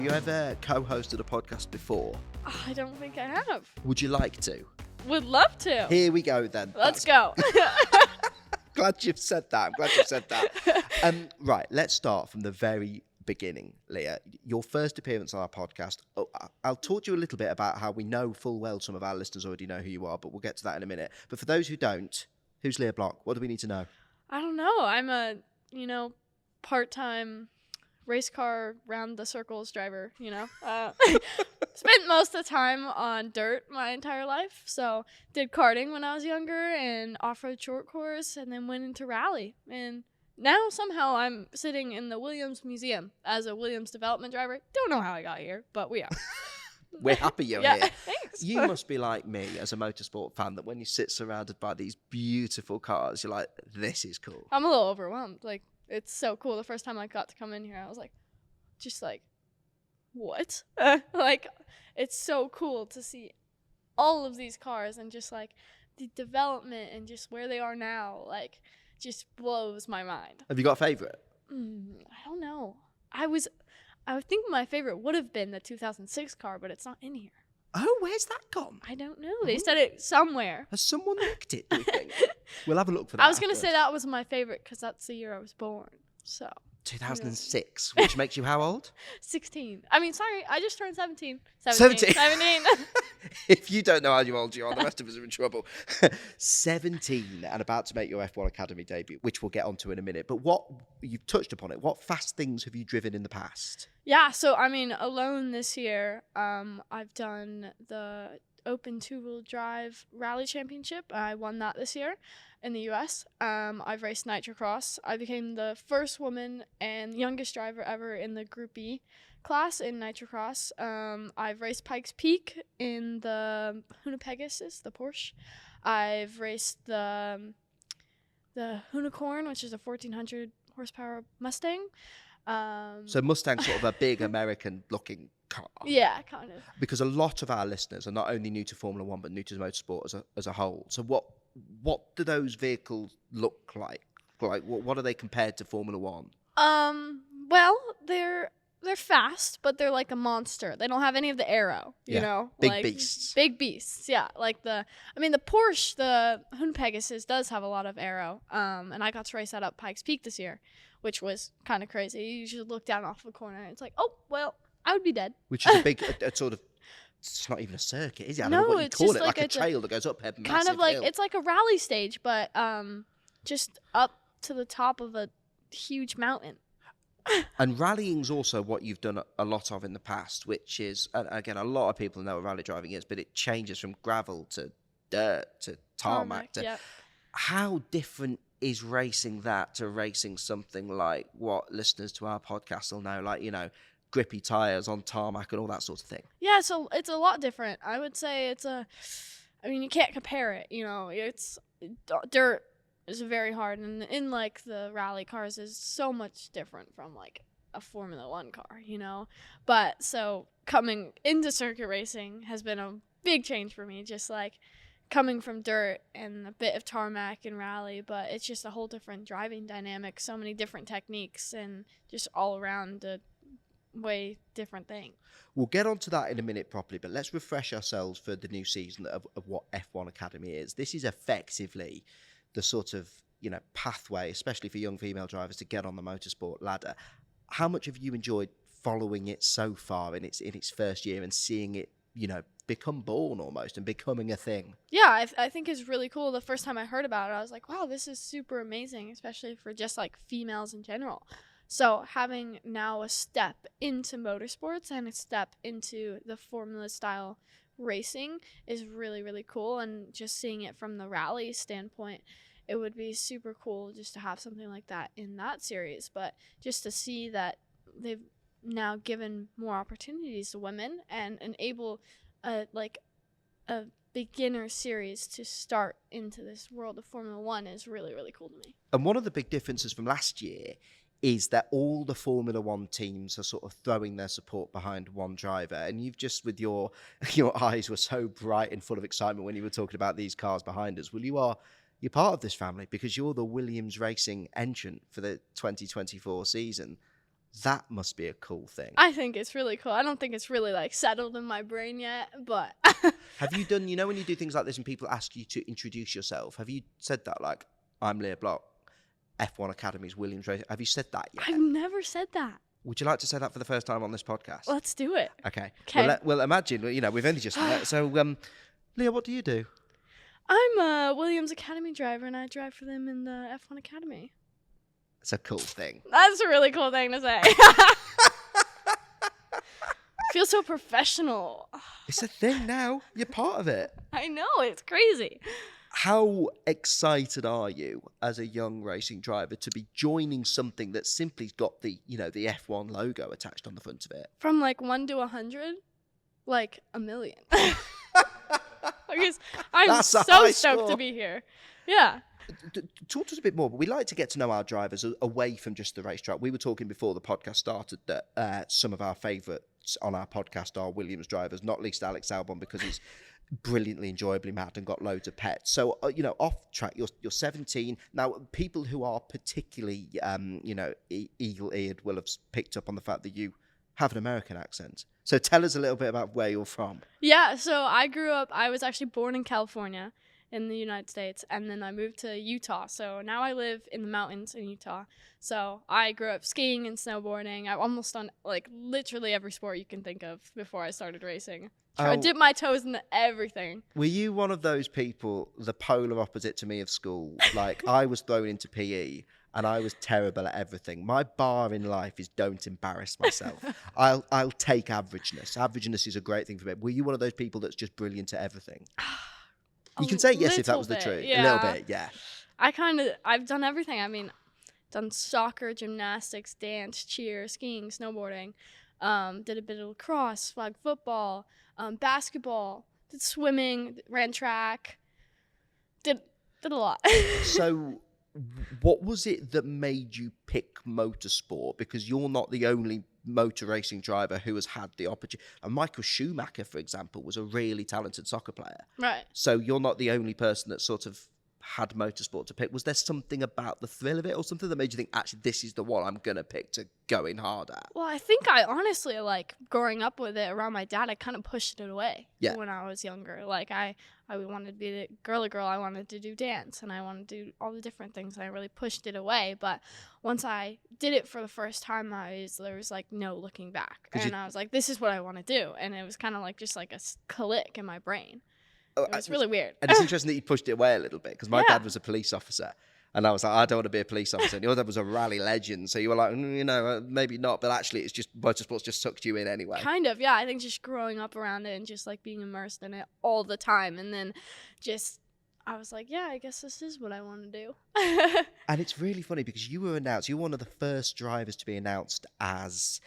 you ever co-hosted a podcast before? I don't think I have. Would you like to? Would love to. Here we go then. Let's go. Glad you've said that. Right, let's start from the very beginning, Lia. Your first appearance on our podcast. I'll talk to you a little bit about how we know full well some of our listeners already know who you are, but we'll get to that in a minute. But for those who don't, who's Lia Block? What do we need to know? I don't know. I'm a, part-time race car round the circles driver, Spent most of the time on dirt my entire life. So did karting when I was younger and off-road short course, and then went into rally. And now somehow I'm sitting in the Williams Museum as a Williams development driver. Don't know how I got here, but we are. We're happy you're yeah, here. Thanks. You must be like me as a motorsport fan, that when you sit surrounded by these beautiful cars, you're like, this is cool. I'm a little overwhelmed. It's so cool. The first time I got to come in here, I was what? It's so cool to see all of these cars and just the development and just where they are now, just blows my mind. Have you got a favourite? I don't know. I think my favorite would have been the 2006 car, but it's not in here. Oh, where's that gone? I don't know. They said it somewhere. Has someone nicked it, do you think? We'll have a look for that. I was going to say that was my favorite because that's the year I was born. So 2006, which makes you how old? 16. I just turned 17. 17. 17. If you don't know how old you are, the rest of us are in trouble. 17 and about to make your F1 Academy debut, which we'll get onto in a minute. But you've touched upon it. What fast things have you driven in the past? Yeah, so alone this year, I've done the Open Two-Wheel Drive Rally Championship. I won that this year in the US. I've raced Nitrocross. I became the first woman and youngest driver ever in the Group E class in Nitrocross. I've raced Pikes Peak in the Pegasus, the Porsche. I've raced the Unicorn, which is a 1,400 horsepower Mustang. So Mustang's sort of a big American-looking car. Yeah, kind of. Because a lot of our listeners are not only new to Formula One, but new to motorsport as a whole. So what do those vehicles look like? What are they compared to Formula One? Well, they're fast, but they're like a monster. They don't have any of the aero, you know? Big beasts. Big beasts, yeah. The Porsche, the Pegasus does have a lot of aero. And I got to race that up Pikes Peak this year, which was kind of crazy. You just look down off the corner and it's like, oh, well, I would be dead. Which is a big, a sort of, it's not even a circuit, is it? I don't know what you call it. Like a trail that goes up a massive kind of hill. It's like a rally stage, but just up to the top of a huge mountain. And rallying's also what you've done a lot of in the past, which is, and again, a lot of people know what rally driving is, but it changes from gravel to dirt to tarmac. Yep. How different is racing that to racing something like what listeners to our podcast will know, grippy tyres on tarmac and all that sort of thing? Yeah, so it's a lot different. I would say you can't compare it, it's dirt is very hard, and in the rally cars is so much different from a Formula One car, But so coming into circuit racing has been a big change for me, just coming from dirt and a bit of tarmac and rally, but it's just a whole different driving dynamic, so many different techniques, and just all around a way different thing. We'll get onto that in a minute properly, but let's refresh ourselves for the new season of what F1 Academy is. This is effectively the sort of, pathway, especially for young female drivers, to get on the motorsport ladder. How much have you enjoyed following it so far in its first year and seeing it, become born almost and becoming a thing? Yeah, I think it's really cool. The first time I heard about it, I was like, wow, this is super amazing, especially for just females in general. So having now a step into motorsports and a step into the Formula style racing is really, really cool. And just seeing it from the rally standpoint, it would be super cool just to have something like that in that series. But just to see that they've now given more opportunities to women and enable a beginner series to start into this world of Formula One is really, really cool to me. And one of the big differences from last year is that all the Formula One teams are sort of throwing their support behind one driver. And you've just, with your eyes were so bright and full of excitement when you were talking about these cars behind us. Well, you're part of this family because you're the Williams Racing entrant for the 2024 season. That must be a cool thing. I think it's really cool. I don't think it's really like settled in my brain yet, but Have you done, when you do things like this and people ask you to introduce yourself, have you said that, like, I'm Lia Block, F1 Academy's Williams Racing? Have you said that yet? I've never said that. Would you like to say that for the first time on this podcast? Let's do it. Okay. Okay. Well, imagine, we've only just met. So, Lia, what do you do? I'm a Williams Academy driver, and I drive for them in the F1 Academy. It's a cool thing. That's a really cool thing to say. Feels so professional. It's a thing now. You're part of it. I know, it's crazy. How excited are you as a young racing driver to be joining something that's simply got the F1 logo attached on the front of it? From like 1 to 100, like a million. Because I'm That's a so high stoked score. to be here. Yeah. Talk to us a bit more, but we like to get to know our drivers away from just the racetrack. We were talking before the podcast started that some of our favourites on our podcast are Williams drivers, not least Alex Albon, because he's brilliantly enjoyably mad and got loads of pets. So off track, you're 17 now. People who are particularly eagle-eared will have picked up on the fact that you have an American accent. So tell us a little bit about where you're from. Yeah, so I was actually born in California in the United States, and then I moved to Utah. So now I live in the mountains in Utah. So I grew up skiing and snowboarding. I've almost done like literally every sport you can think of before I started racing. I dipped my toes into everything. Were you one of those people, the polar opposite to me of school? Like, I was thrown into PE and I was terrible at everything. My bar in life is don't embarrass myself. I'll take averageness. Averageness is a great thing for me. Were you one of those people that's just brilliant at everything? You can say yes if that was the truth. Yeah. A little bit, yeah. I've done everything. I mean, done soccer, gymnastics, dance, cheer, skiing, snowboarding. Did a bit of lacrosse, flag football, basketball, did swimming, ran track, did a lot. So what was it that made you pick motorsport? Because you're not the only motor racing driver who has had the opportunity. And Michael Schumacher, for example, was a really talented soccer player. Right. So you're not the only person that sort of had motorsport to pick. Was there something about the thrill of it or something that made you think, actually, this is the one I'm going to pick to go in hard at? Well, I think I honestly, like, growing up with it around my dad, I kind of pushed it away when I was younger. Like, I wanted to be the girly girl. I wanted to do dance, and I wanted to do all the different things. And I really pushed it away. But once I did it for the first time, there was, like, no looking back. And I was like, this is what I want to do. And it was kind of like just like a click in my brain. It was really weird. And it's interesting that you pushed it away a little bit, because my dad was a police officer. And I was like, I don't want to be a police officer. And your dad was a rally legend. So you were like, maybe not. But actually, it's just motorsports just sucked you in anyway. Kind of, yeah. I think just growing up around it and just like being immersed in it all the time. And then I was like, yeah, I guess this is what I want to do. And it's really funny because you were one of the first drivers to be announced as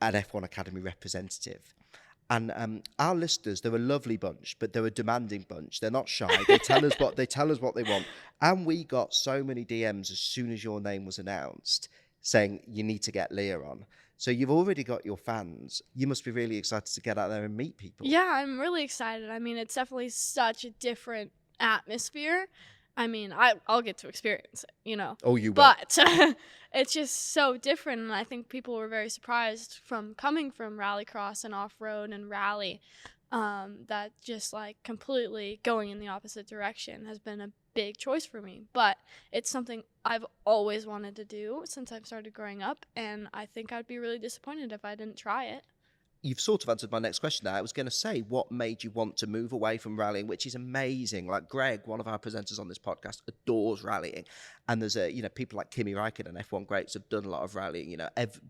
an F1 Academy representative. And our listeners, they're a lovely bunch, but they're a demanding bunch. They're not shy. They tell us what they want. And we got so many DMs as soon as your name was announced saying you need to get Lia on. So you've already got your fans. You must be really excited to get out there and meet people. Yeah, I'm really excited. I mean, it's definitely such a different atmosphere. I mean, I'll get to experience it, Oh, you will. But it's just so different, and I think people were very surprised from coming from rallycross and off-road and rally, that just, like, completely going in the opposite direction has been a big choice for me. But it's something I've always wanted to do since I've started growing up, and I think I'd be really disappointed if I didn't try it. You've sort of answered my next question there. I was going to say, what made you want to move away from rallying, which is amazing. Like Greg, one of our presenters on this podcast, adores rallying. And there's people like Kimi Räikkönen, F1 greats, have done a lot of rallying.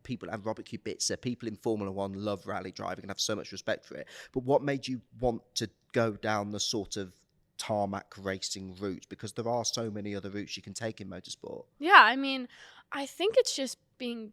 People and Robert Kubica, people in Formula One love rally driving and have so much respect for it. But what made you want to go down the sort of tarmac racing route? Because there are so many other routes you can take in motorsport. Yeah, I mean, I think it's just being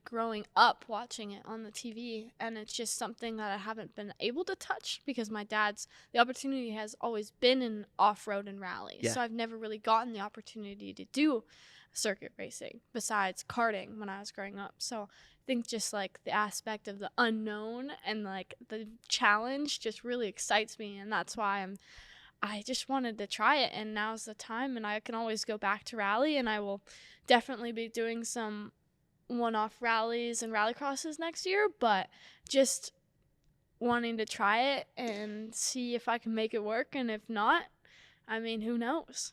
growing up watching it on the TV, and it's just something that I haven't been able to touch because the opportunity has always been in off-road and rally. Yeah. So I've never really gotten the opportunity to do circuit racing besides karting when I was growing up. So I think just like the aspect of the unknown and like the challenge just really excites me, and that's why I just wanted to try it, and now's the time, and I can always go back to rally, and I will definitely be doing some one-off rallies and rallycrosses next year, but just wanting to try it and see if I can make it work. And if not, I mean, who knows?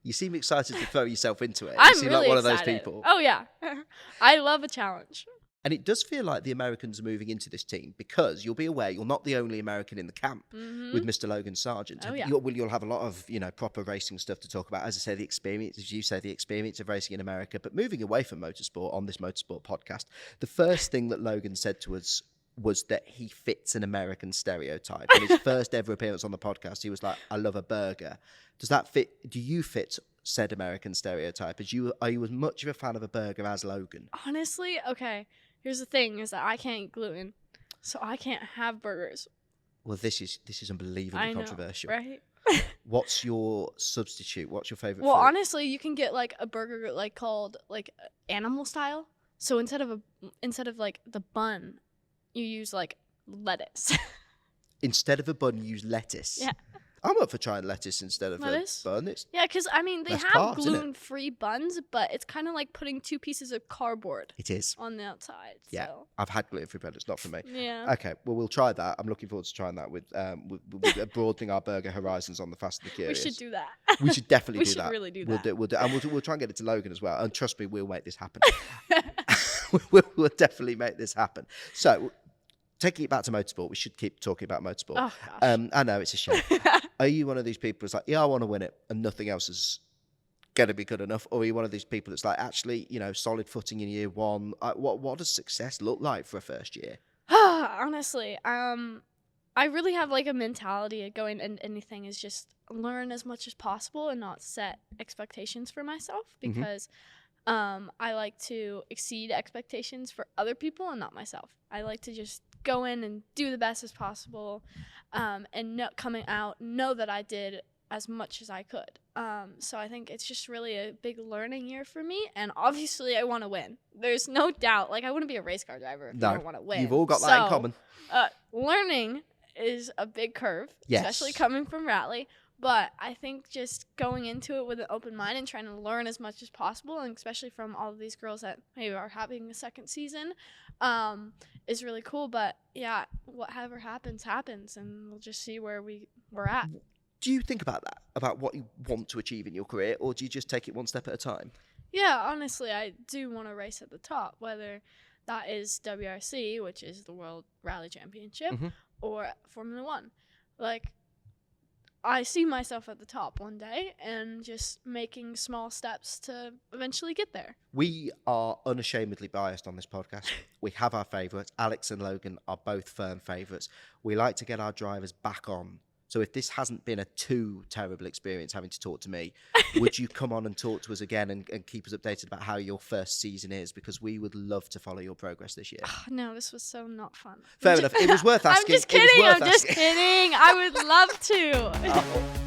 You seem excited to throw yourself into it. You I'm seem really like one excited. of those people. Oh, yeah. I love a challenge. And it does feel like the Americans are moving into this team, because you'll be aware you're not the only American in the camp with Mr. Logan Sargent. Oh, yeah. You'll have a lot of, proper racing stuff to talk about. As I say, the experience, as you say, the experience of racing in America. But moving away from motorsport on this motorsport podcast, the first thing that Logan said to us was that he fits an American stereotype. In his first ever appearance on the podcast, he was like, I love a burger. Does that fit? Do you fit said American stereotype? Are you as much of a fan of a burger as Logan? Honestly, okay. Here's the thing, is that I can't eat gluten, so I can't have burgers. Well, this is unbelievably controversial. Right? What's your substitute? What's your favorite Well, food? honestly, you can get like a burger like called like animal style. So instead of like the bun, you use like lettuce. Instead of a bun, you use lettuce. Yeah. I'm up for trying lettuce instead of Lettuce? a bun. It's Yeah, because I mean they less have carbs, isn't it? gluten-free buns, but it's kind of like putting 2 pieces of cardboard It is. on the outside. Yeah. So. I've had gluten-free bread. It's not for me. Yeah. Okay, well, we'll try that. I'm looking forward to trying that with broadening our burger horizons on the Fast and the We Curious. should do that. We should definitely We do should that. really do We'll that. do, and we'll try and get it to Logan as well. And trust me, we'll make this happen. we'll definitely make this happen. So, taking it back to motorsport, we should keep talking about motorsport. Oh gosh. I know, it's a shame. Are you one of these people who's like, yeah, I want to win it, and nothing else is going to be good enough? Or are you one of these people that's like, actually, solid footing in year one? What does success look like for a first year? Honestly, I really have like a mentality of going and anything is just learn as much as possible and not set expectations for myself, because I like to exceed expectations for other people and not myself. I like to just go in and do the best as possible, and coming out, know that I did as much as I could. So I think it's just really a big learning year for me, and obviously I want to win. There's no doubt. Like, I wouldn't be a race car driver if I don't want to win. You've all got that in common. Learning is a big curve, Yes. especially coming from rally. But I think just going into it with an open mind and trying to learn as much as possible, and especially from all of these girls that maybe are having a second season, is really cool. But yeah, whatever happens, happens, and we'll just see where we're at. Do you think about that, about what you want to achieve in your career, or do you just take it one step at a time? Yeah, honestly, I do want to race at the top, whether that is WRC, which is the World Rally Championship, or Formula One. Like, I see myself at the top one day and just making small steps to eventually get there. We are unashamedly biased on this podcast. We have our favourites. Alex and Logan are both firm favourites. We like to get our drivers back on. So if this hasn't been a too terrible experience having to talk to me, would you come on and talk to us again and keep us updated about how your first season is? Because we would love to follow your progress this year. Oh, no, this was so not fun. Fair enough. It was worth asking. I'm just kidding. I would love to. Oh.